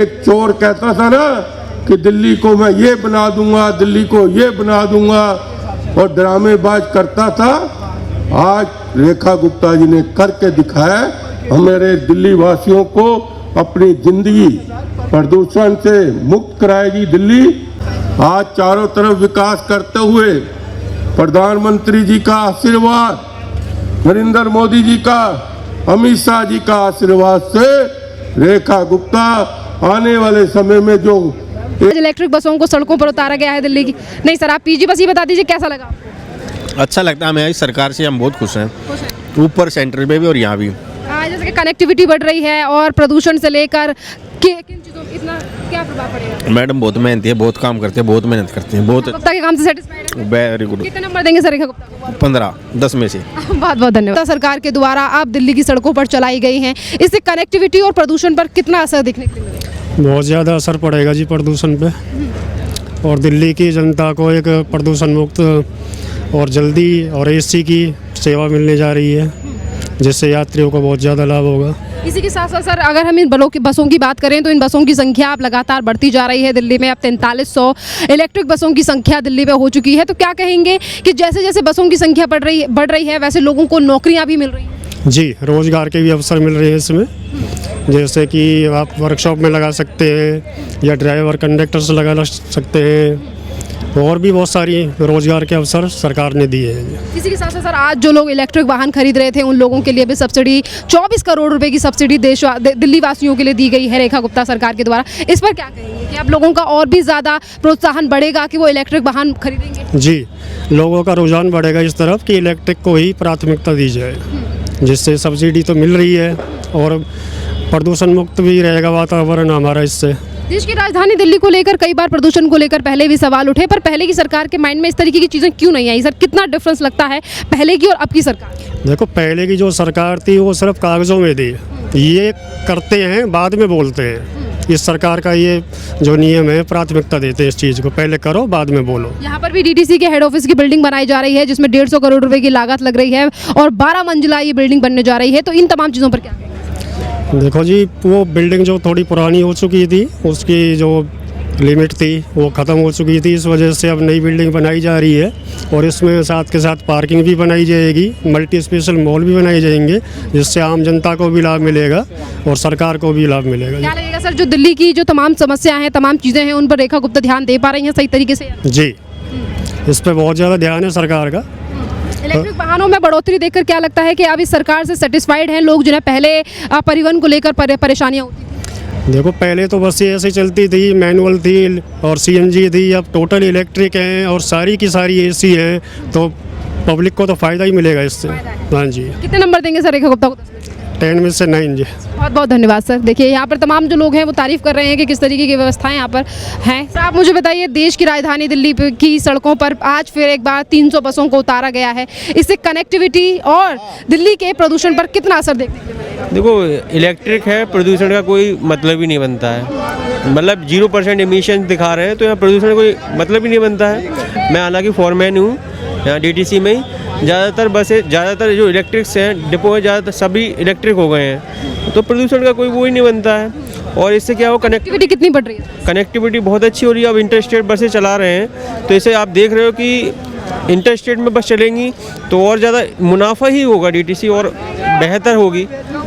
एक चोर कहता था ना कि दिल्ली को मैं ये बना दूंगा, दिल्ली को ये बना दूंगा, और ड्रामेबाज करता था। आज रेखा गुप्ता जी ने करके दिखाया। हमारे दिल्ली वासियों को अपनी जिंदगी प्रदूषण से मुक्त कराएगी दिल्ली। आज चारों तरफ विकास करते हुए प्रधानमंत्री जी का आशीर्वाद, नरेंद्र मोदी जी का, अमित शाह जी का आशीर्वाद से रेखा गुप्ता आने वाले समय में जो इलेक्ट्रिक बसों को सड़कों पर उतारा गया है दिल्ली की। नहीं सर, आप पीजी बस ही बता दीजिए, कैसा लगा? अच्छा लगता है, हमें सरकार से हम बहुत खुश हैं, ऊपर सेंटर में भी और यहाँ भी। जैसे कि कनेक्टिविटी बढ़ रही है और प्रदूषण से लेकर किन चीज़ों इतना क्या प्रभाव पड़ेगा? मैडम बहुत मेहनती है, बहुत काम करते हैं, बहुत मेहनत करते हैं, बहुत गुप्ता के काम से सेटिस्फाइड है? Very good. कितने नंबर देंगे सर रेखा गुप्ता को? 15-10 में से। बहुत बहुत धन्यवाद। सरकार के द्वारा अब दिल्ली की सड़कों पर चलाई गई हैं, इससे कनेक्टिविटी और प्रदूषण पर कितना असर दिखने को मिलेगा? बहुत ज़्यादा असर पड़ेगा जी प्रदूषण पे, और दिल्ली की जनता को एक प्रदूषण मुक्त और जल्दी और एसी की सेवा मिलने जा रही है, जिससे यात्रियों को बहुत ज़्यादा लाभ होगा। इसी के साथ साथ सर, अगर हम इन बसों की बात करें तो इन बसों की संख्या अब लगातार बढ़ती जा रही है। दिल्ली में अब 4300 इलेक्ट्रिक बसों की संख्या दिल्ली में हो चुकी है। तो क्या कहेंगे कि जैसे जैसे बसों की संख्या बढ़ रही है वैसे लोगों को नौकरियां भी मिल रही हैं? जी, रोज़गार के भी अवसर मिल रहे हैं इसमें, जैसे कि आप वर्कशॉप में लगा सकते हैं या ड्राइवर कंडक्टर से लगा सकते हैं, और भी बहुत सारी रोज़गार के अवसर सरकार ने दिए हैं। इसी के साथ साथ सर, आज जो लोग इलेक्ट्रिक वाहन खरीद रहे थे उन लोगों के लिए भी सब्सिडी 24 करोड़ रुपए की सब्सिडी दिल्ली वासियों के लिए दी गई है रेखा गुप्ता सरकार के द्वारा। इस पर क्या कहेंगे कि अब लोगों का और भी ज़्यादा प्रोत्साहन बढ़ेगा कि वो इलेक्ट्रिक वाहन खरीदेंगे? जी, लोगों का रुझान बढ़ेगा इस तरफ कि इलेक्ट्रिक को ही प्राथमिकता दी जाए, जिससे सब्सिडी तो मिल रही है और प्रदूषण मुक्त भी रहेगा वातावरण हमारा। इससे देश की राजधानी दिल्ली को लेकर कई बार प्रदूषण को लेकर पहले भी सवाल उठे, पर पहले की सरकार के माइंड में इस तरीके की चीज़ें क्यों नहीं आई? सर, कितना डिफरेंस लगता है पहले की और अब की सरकार? देखो, पहले की जो सरकार थी वो सिर्फ कागज़ों में थी, ये करते हैं बाद में बोलते हैं। इस सरकार का ये जो नियम है, प्राथमिकता देते हैं इस चीज़ को, पहले करो बाद में बोलो। यहाँ पर भी डीटीसी के हेड ऑफिस की बिल्डिंग बनाई जा रही है जिसमें 150 करोड़ रुपए की लागत लग रही है और 12 मंजिला ये बिल्डिंग बनने जा रही है। तो इन तमाम चीज़ों पर क्या कहेंगे? देखो जी, वो बिल्डिंग जो थोड़ी पुरानी हो चुकी थी, उसकी जो लिमिट थी वो ख़त्म हो चुकी थी, इस वजह से अब नई बिल्डिंग बनाई जा रही है, और इसमें साथ के साथ पार्किंग भी बनाई जाएगी, मल्टी स्पेशल मॉल भी बनाए जाएंगे, जिससे आम जनता को भी लाभ मिलेगा और सरकार को भी लाभ मिलेगा। क्या लगेगा सर, जो दिल्ली की जो तमाम समस्याएं हैं, तमाम चीज़ें हैं, उन पर रेखा गुप्ता ध्यान दे पा रही हैं सही तरीके से? जी, इस पर बहुत ज़्यादा ध्यान है सरकार का। इलेक्ट्रिक वाहनों में बढ़ोतरी देखकर क्या लगता है कि अब इस सरकार से सेटिस्फाइड हैं लोग, जिन्हें पहले परिवहन को लेकर परेशानियां होती थी? देखो, पहले तो बस ये ऐसे चलती थी, मैनुअल थी और सीएनजी थी, अब टोटल इलेक्ट्रिक हैं और सारी की सारी एसी हैं, तो पब्लिक को तो फ़ायदा ही मिलेगा इससे। हाँ जी। कितने नंबर देंगे सर रेखा गुप्ता को? 10 में से 9 जी। बहुत बहुत धन्यवाद सर। देखिए, यहाँ पर तमाम जो लोग हैं वो तारीफ कर रहे हैं कि किस तरीके की व्यवस्थाएं यहाँ पर हैं। सर, आप मुझे बताइए, देश की राजधानी दिल्ली की सड़कों पर आज फिर एक बार 300 बसों को उतारा गया है, इससे कनेक्टिविटी और दिल्ली के प्रदूषण पर कितना असर देखने को मिलेगा? देखो, इलेक्ट्रिक है, प्रदूषण का कोई मतलब ही नहीं बनता है। मतलब 0% एमिशन दिखा रहे हैं, तो यहाँ प्रदूषण का कोई मतलब ही नहीं बनता है। मैं हालांकि फॉरमैन हूँ यहाँ डीटीसी में ही। ज़्यादातर बसें, ज़्यादातर जो इलेक्ट्रिक्स हैं डिपो है, ज़्यादातर सभी इलेक्ट्रिक हो गए हैं, तो प्रदूषण का कोई वो ही नहीं बनता है। और इससे क्या हो, कनेक्टिविटी कितनी बढ़ रही है? कनेक्टिविटी बहुत अच्छी हो रही है। अब इंटरस्टेट बसें चला रहे हैं, तो इसे आप देख रहे हो कि इंटरस्टेट में बस चलेंगी तो और ज़्यादा मुनाफा ही होगा डीटीसी, और बेहतर होगी,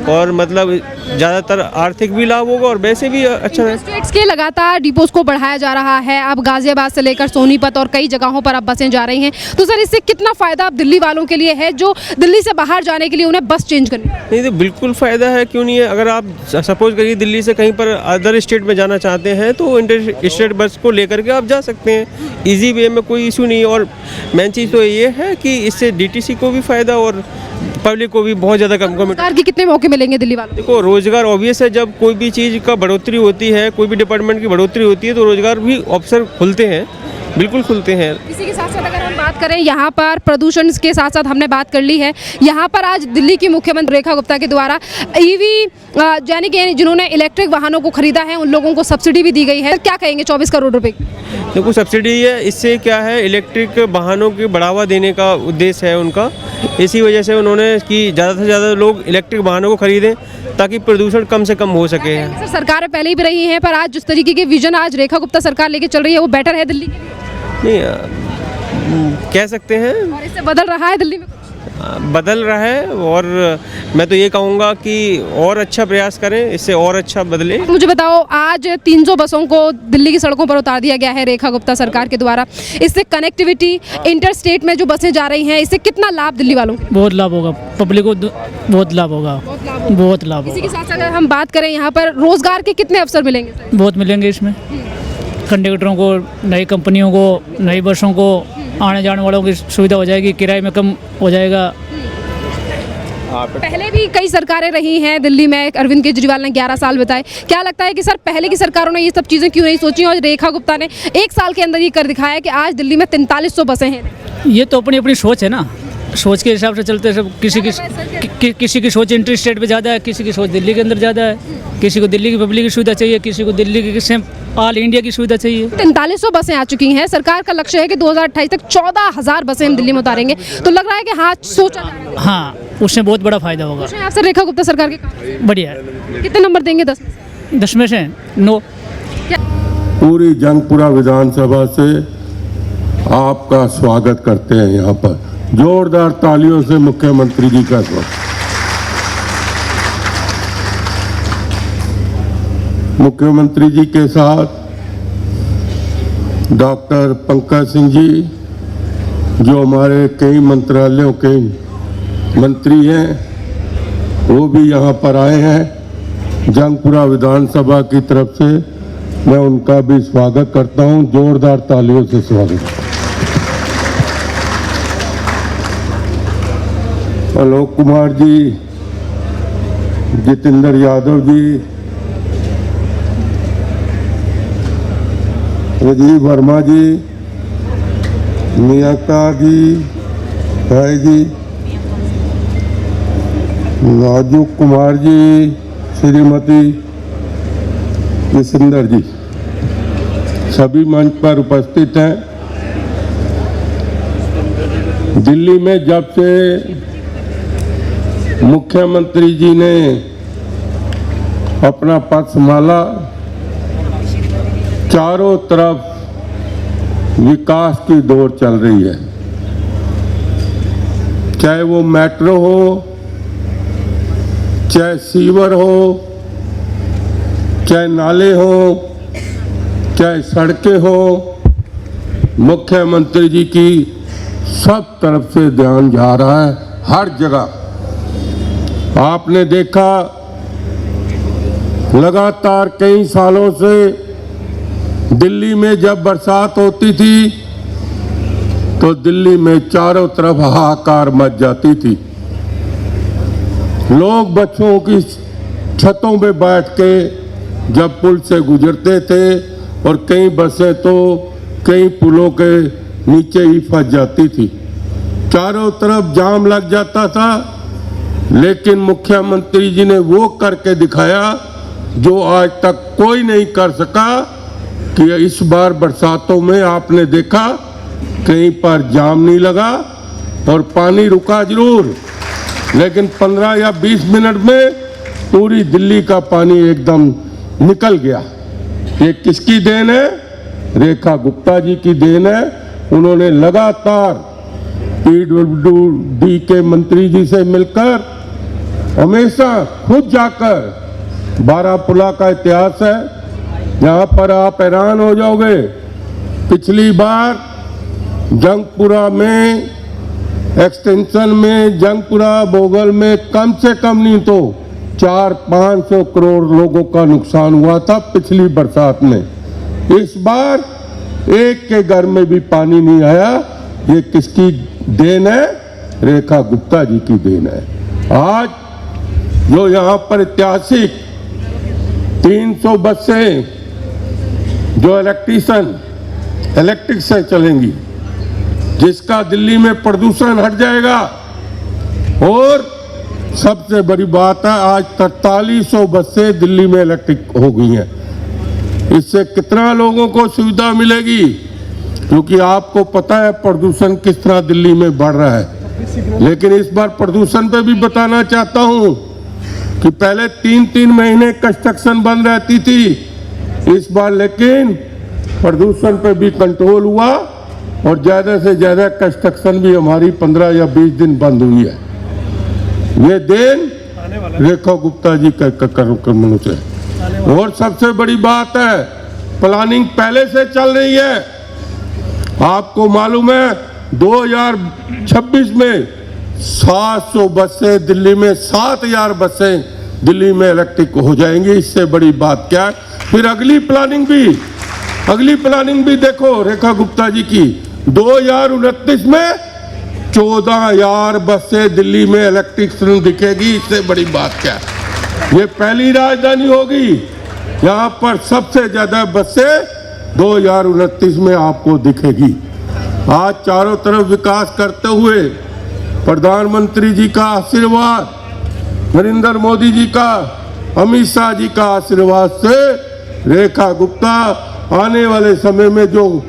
और मतलब ज़्यादातर आर्थिक भी लाभ होगा और वैसे भी अच्छा है। स्टेट्स के लगातार डिपोज को बढ़ाया जा रहा है। अब गाजियाबाद से लेकर सोनीपत और कई जगहों पर अब बसें जा रही हैं। तो सर, इससे कितना फ़ायदा अब दिल्ली वालों के लिए है जो दिल्ली से बाहर जाने के लिए उन्हें बस चेंज करनी? नहीं, तो बिल्कुल फ़ायदा है, क्यों नहीं है। अगर आप सपोज करिए दिल्ली से कहीं पर अदर स्टेट में जाना चाहते हैं तो इंटर स्टेट बस को लेकर के आप जा सकते हैं ईजी वे में, कोई इशू नहीं। और मेन चीज़ तो ये है कि इससे डीटीसी को भी फ़ायदा और पब्लिक को भी बहुत ज़्यादा कम सरकार के कितने मौके मिलेंगे दिल्ली वालों? देखो, रोजगार ऑब्वियस है, जब कोई भी चीज़ का बढ़ोतरी होती है, कोई भी डिपार्टमेंट की बढ़ोतरी होती है, तो रोजगार भी अवसर खुलते हैं, बिल्कुल खुलते हैं। इसी के साथ साथ अगर हम बात बात करें यहाँ पर प्रदूषण के साथ साथ हमने बात कर ली है, यहाँ पर आज दिल्ली की मुख्यमंत्री रेखा गुप्ता के द्वारा ईवी यानी कि जिन्होंने इलेक्ट्रिक वाहनों को खरीदा है उन लोगों को सब्सिडी भी दी गई है। क्या कहेंगे 24 करोड़ रुपए की? देखो सब्सिडी है, इससे क्या है इलेक्ट्रिक वाहनों की बढ़ावा देने का उद्देश्य है उनका। इसी वजह से उन्होंने कि ज़्यादा से ज़्यादा लोग इलेक्ट्रिक वाहनों को खरीदें ताकि प्रदूषण कम से कम हो सके। सर सरकारें पहले भी रही हैं पर आज जिस तरीके के विजन आज रेखा गुप्ता सरकार लेके चल रही है वो बेटर है दिल्ली के लिए? नहीं कह सकते हैं, और इससे बदल रहा है दिल्ली में कुछ? बदल रहा है और मैं तो ये कहूँगा कि और अच्छा प्रयास करें, इससे और अच्छा बदले। मुझे बताओ आज 300 बसों को दिल्ली की सड़कों पर उतार दिया गया है रेखा गुप्ता सरकार के द्वारा। इससे कनेक्टिविटी इंटर स्टेट में जो बसें जा रही हैं इससे कितना लाभ दिल्ली वालों को? बहुत लाभ होगा, पब्लिक को बहुत लाभ होगा, बहुत लाभ इसी होगा। के साथ साथ अगर हम बात करें यहाँ पर रोजगार के कितने अवसर मिलेंगे? बहुत मिलेंगे इसमें, कंडक्टरों को, नई कंपनियों को, नई बसों को, आने जाने वालों की सुविधा हो जाएगी, किराए में कम हो जाएगा। पहले भी कई सरकारें रही हैं दिल्ली में, अरविंद केजरीवाल ने 11 साल बिताए। क्या लगता है कि सर पहले की सरकारों ने ये सब चीज़ें क्यों नहीं सोची और रेखा गुप्ता ने 1 साल के अंदर ये कर दिखाया कि आज दिल्ली में 4300 बसें हैं? ये तो अपनी अपनी सोच है ना, सोच के हिसाब से चलते हैं सब। किसी की सोच इंटर स्टेट पे ज़्यादा है, किसी की सोच दिल्ली के अंदर ज़्यादा है, किसी को दिल्ली की पब्लिक की सुविधा चाहिए, किसी को दिल्ली की ऑल इंडिया की सुविधा चाहिए। 4300 बसें आ चुकी हैं, सरकार का लक्ष्य है कि 2028 तक 14000 बसें हम दिल्ली में उतारेंगे। तो लग रहा है कि हाँ सोचा जा रहा है। हाँ, उससे बहुत बड़ा फायदा होगा। आप सर रेखा गुप्ता सरकार के काम बढ़िया है। कितने नंबर देंगे? 10 में से 9। पूरी जंगपुरा विधानसभा से आपका स्वागत करते हैं। यहाँ पर जोरदार तालियों से मुख्यमंत्री जी का स्वागत। मुख्यमंत्री जी के साथ डॉक्टर पंकज सिंह जी जो हमारे कई मंत्रालयों के मंत्री हैं वो भी यहाँ पर आए हैं। जंगपुरा विधानसभा की तरफ से मैं उनका भी स्वागत करता हूँ, जोरदार तालियों से स्वागत। आलोक कुमार जी, जितेंद्र यादव जी, राजीव वर्मा जी, मियाका जी, भाई जी, राजू कुमार जी, श्रीमती विसिंदर जी, सभी मंच पर उपस्थित हैं। दिल्ली में जब से मुख्यमंत्री जी ने अपना पद संभाला, चारों तरफ विकास की दौड़ चल रही है। चाहे वो मेट्रो हो, चाहे सीवर हो, चाहे नाले हो, चाहे सड़कें हो, मुख्यमंत्री जी की सब तरफ से ध्यान जा रहा है, हर जगह। आपने देखा लगातार कई सालों से दिल्ली में जब बरसात होती थी तो दिल्ली में चारों तरफ हाहाकार मच जाती थी। लोग बच्चों की छतों पे बैठ के जब पुल से गुजरते थे और कई बसें तो कई पुलों के नीचे ही फंस जाती थी, चारों तरफ जाम लग जाता था। लेकिन मुख्यमंत्री जी ने वो करके दिखाया जो आज तक कोई नहीं कर सका कि इस बार बरसातों में आपने देखा कहीं पर जाम नहीं लगा और पानी रुका जरूर, लेकिन 15 या 20 मिनट में पूरी दिल्ली का पानी एकदम निकल गया। ये किसकी देन है? रेखा गुप्ता जी की देन है। उन्होंने लगातार पीडब्ल्यूडी के मंत्री जी से मिलकर हमेशा खुद जाकर, बारापुला का इतिहास है, यहाँ पर आप हैरान हो जाओगे। पिछली बार जंगपुरा में एक्सटेंशन में, जंगपुरा बोगल में कम से कम नहीं तो 400-500 करोड़ लोगों का नुकसान हुआ था पिछली बरसात में। इस बार एक के घर में भी पानी नहीं आया। ये किसकी देन है? रेखा गुप्ता जी की देन है। आज जो यहाँ पर ऐतिहासिक 300 बसें जो इलेक्ट्रिक से चलेंगी, जिसका दिल्ली में प्रदूषण हट जाएगा। और सबसे बड़ी बात है, आज 4300 बसें दिल्ली में इलेक्ट्रिक हो गई हैं। इससे कितना लोगों को सुविधा मिलेगी, क्योंकि आपको पता है प्रदूषण किस तरह दिल्ली में बढ़ रहा है। लेकिन इस बार प्रदूषण पे भी बताना चाहता हूं कि पहले 3-3 महीने कंस्ट्रक्शन बंद रहती थी, इस बार लेकिन प्रदूषण पे भी कंट्रोल हुआ और ज़्यादा से ज़्यादा कंस्ट्रक्शन भी हमारी 15 या 20 दिन बंद हुई है। ये देन रेखा गुप्ता जी का कर्मों से। और सबसे बड़ी बात है, प्लानिंग पहले से चल रही है। आपको मालूम है 2026 में 700 बसें दिल्ली में, 7000 बसें दिल्ली में इलेक्ट्रिक हो जाएंगी। इससे बड़ी बात क्या है। फिर अगली प्लानिंग भी देखो रेखा गुप्ता जी की, 2029 में 14,000 बसें दिल्ली में इलेक्ट्रिक दिखेगी। इससे बड़ी बात क्या है। ये पहली राजधानी होगी यहाँ पर सबसे ज्यादा बसें 2029 में आपको दिखेगी। आज चारों तरफ विकास करते हुए प्रधानमंत्री जी का आशीर्वाद, नरेंद्र मोदी जी का, अमित शाह जी का आशीर्वाद से रेखा गुप्ता आने वाले समय में, जो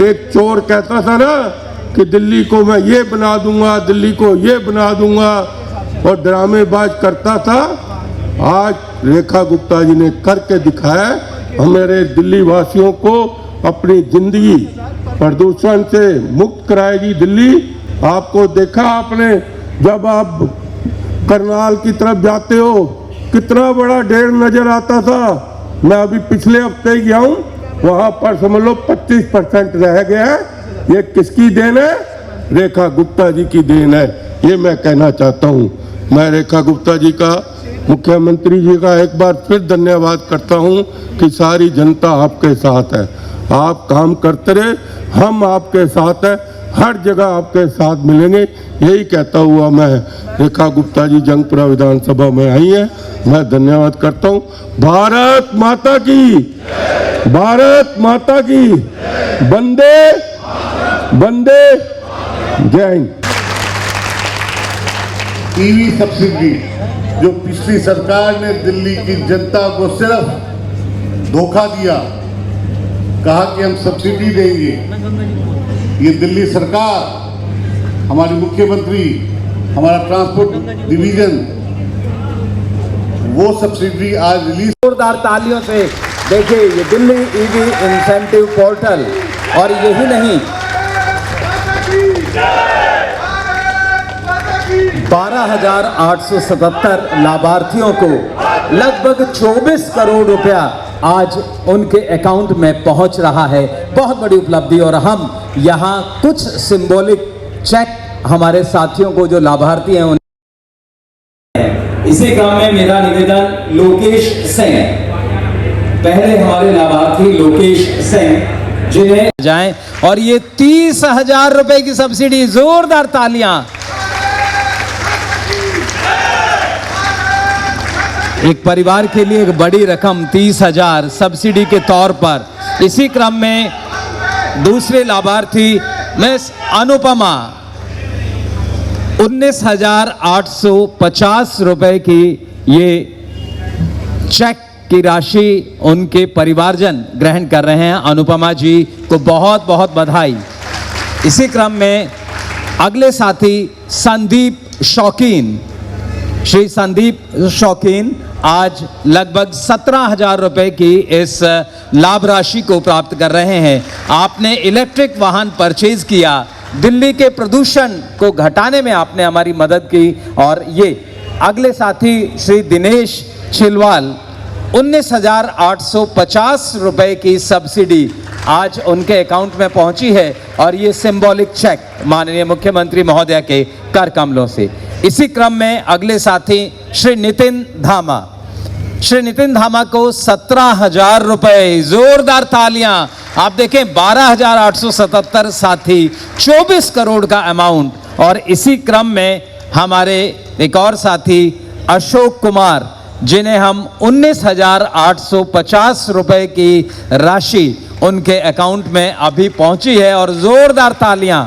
एक चोर कहता था ना कि दिल्ली को मैं ये बना दूंगा, दिल्ली को ये बना दूंगा और ड्रामेबाज करता था, आज रेखा गुप्ता जी ने करके दिखाया। हमारे दिल्ली वासियों को अपनी जिंदगी प्रदूषण से मुक्त कराएगी दिल्ली। आपको देखा आपने, जब आप करनाल की तरफ जाते हो कितना बड़ा ढेर नजर आता था। मैं अभी पिछले हफ्ते गया हूँ, वहाँ पर समझ लो 25% रह गया है। ये किसकी देन है? रेखा गुप्ता जी की देन है। ये मैं कहना चाहता हूँ। मैं रेखा गुप्ता जी का, मुख्यमंत्री जी का एक बार फिर धन्यवाद करता हूँ कि सारी जनता आपके साथ है। आप काम करते रहे, हम आपके साथ हैं, हर जगह आपके साथ मिलेंगे। यही कहता हुआ मैं रेखा गुप्ता जी जंगपुरा विधानसभा में आई है, मैं धन्यवाद करता हूँ। भारत माता की, भारत माता की, वंदे वंदे, जय हिंद। ईवी सब्सिडी जो पिछली सरकार ने दिल्ली की जनता को सिर्फ धोखा दिया, कहा कि हम सब्सिडी देंगे, ये दिल्ली सरकार, हमारी मुख्यमंत्री, हमारा ट्रांसपोर्ट डिवीजन वो सब्सिडी आज रिलीज। जोरदार तालियों से देखिए ये दिल्ली ईवी इंसेंटिव पोर्टल। और यही नहीं, 12,877 लाभार्थियों को लगभग 24 करोड़ रुपया आज उनके अकाउंट में पहुंच रहा है। बहुत बड़ी उपलब्धि। और हम यहाँ कुछ सिंबॉलिक चेक हमारे साथियों को जो लाभार्थी हैं इसी क्रम में मेरा निवेदन लोकेश सिंह, पहले हमारे लाभार्थी लोकेश सिंह जिन्हें जाएं, और ये 30,000 रुपए की सब्सिडी, जोरदार तालियां। एक परिवार के लिए एक बड़ी रकम 30,000 सब्सिडी के तौर पर। इसी क्रम में दूसरे लाभार्थी मिस अनुपमा, 19,850 रुपए की ये चेक की राशि उनके परिवारजन ग्रहण कर रहे हैं। अनुपमा जी को बहुत बहुत बधाई। इसी क्रम में अगले साथी संदीप शौकीन, श्री संदीप शौकीन आज लगभग 17,000 रुपए की इस लाभ राशि को प्राप्त कर रहे हैं। आपने इलेक्ट्रिक वाहन परचेज किया, दिल्ली के प्रदूषण को घटाने में आपने हमारी मदद की। और ये अगले साथी श्री दिनेश छिलवाल, 19,850 रुपए की सब्सिडी आज उनके अकाउंट में पहुंची है। और ये सिंबॉलिक चेक माननीय मुख्यमंत्री महोदय के कर कमलों से। इसी क्रम में अगले साथी श्री नितिन धामा, श्री नितिन धामा को 17,000 रुपए, जोरदार तालियां। आप देखें 12,877 साथी, 24 करोड़ का अमाउंट। और इसी क्रम में हमारे एक और साथी अशोक कुमार, जिन्हें हम 19,850 रुपए की राशि उनके अकाउंट में अभी पहुंची है। और जोरदार तालियां।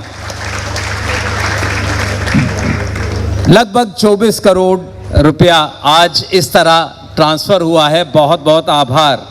लगभग 24 करोड़ रुपया आज इस तरह ट्रांसफ़र हुआ है। बहुत बहुत आभार